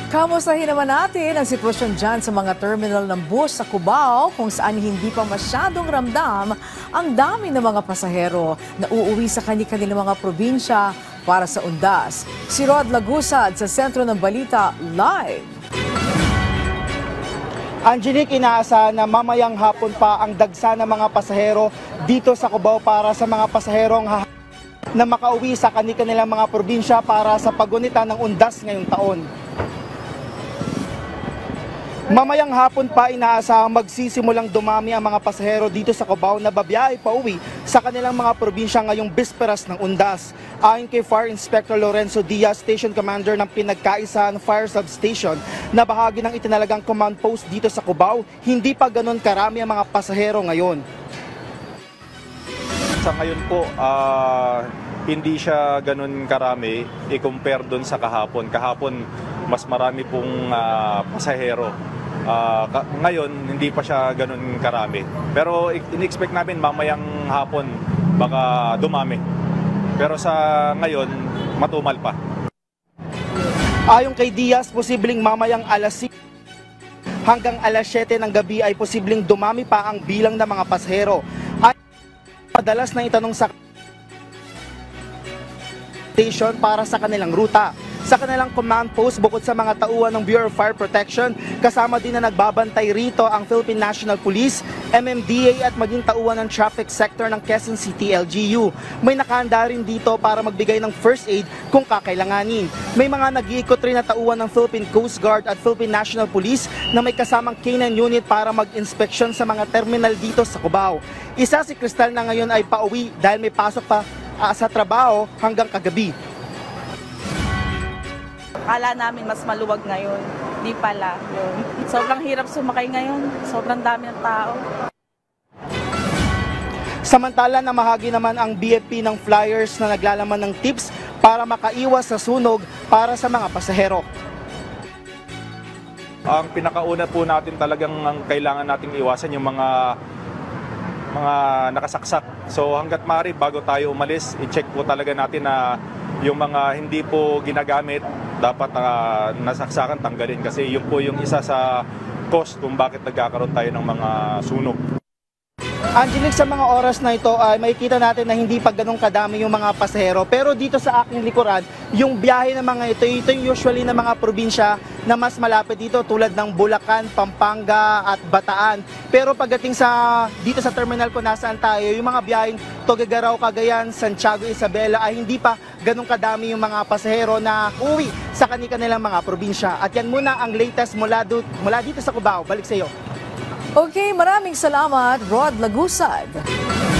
Kamustahin naman natin ang sitwasyon dyan sa mga terminal ng bus sa Cubao kung saan hindi pa masyadong ramdam ang dami ng mga pasahero na uuwi sa kanilang mga probinsya para sa undas. Si Rod Lagusad sa Sentro ng Balita Live. Angelique, inaasahan na mamayang hapon pa ang dagsa ng mga pasahero dito sa Cubao para sa mga pasaherong na makauwi sa kanilang mga probinsya para sa paggunita ng undas ngayong taon. Mamayang hapon pa inaasahang magsisimulang dumami ang mga pasahero dito sa Cubao na babiyahe pa uwi sa kanilang mga probinsya ngayong bisperas ng undas. Ayon kay Fire Inspector Lorenzo Diaz, Station Commander ng Pinagkaisahan Fire Substation na bahagi ng itinalagang command post dito sa Cubao, hindi pa ganun karami ang mga pasahero ngayon. Sa ngayon po, hindi siya ganun karami i-compare doon sa kahapon. Kahapon, mas marami pong pasahero. Ngayon, hindi pa siya ganun karami. Pero in-expect namin mamayang hapon baka dumami. Pero sa ngayon, matumal pa. Ayon kay Diaz, posibleng mamayang alas 6 hanggang alas 7 ng gabi ay posibleng dumami pa ang bilang ng mga pasahero. Ay madalas na itanong sa station para sa kanilang ruta. Sa kanilang command post, bukod sa mga tauhan ng Bureau of Fire Protection, kasama din na nagbabantay rito ang Philippine National Police, MMDA at maging tauhan ng traffic sector ng Quezon City LGU. May nakahanda rin dito para magbigay ng first aid kung kakailanganin. May mga nag-iikot rin na tauhan ng Philippine Coast Guard at Philippine National Police na may kasamang K9 unit para mag-inspeksyon sa mga terminal dito sa Cubao. Isa si Cristal na ngayon ay pauwi dahil may pasok pa sa trabaho hanggang kagabi. Akala namin mas maluwag ngayon. Di pala. Yun. Sobrang hirap sumakay ngayon. Sobrang dami ng tao. Samantala, namahagi naman ang BFP ng flyers na naglalaman ng tips para makaiwas sa sunog para sa mga pasahero. Ang pinakauna po natin talagang ang kailangan nating iwasan yung mga nakasaksak. So hanggat maaari bago tayo umalis, i-check po talaga natin na yung mga hindi po ginagamit dapat nasaksakan, tanggalin kasi yun po yung isa sa cause kung bakit nagkakaroon tayo ng mga sunog. Angelique, sa mga oras na ito ay makikita natin na hindi pa ganun kadami yung mga pasahero. Pero dito sa aking likuran, yung biyahe ng mga ito yung usually ng mga probinsya na mas malapit dito tulad ng Bulacan, Pampanga at Bataan. Pero pagdating dito sa terminal ko nasaan tayo, yung mga biyaheng Tuguegarao, Cagayan, Santiago, Isabela ay hindi pa ganun kadami yung mga pasahero na uwi sa kanilang mga probinsya. At yan muna ang latest mula dito sa Cubao. Balik sa iyo. Okay, maraming salamat, Rod Lagusad.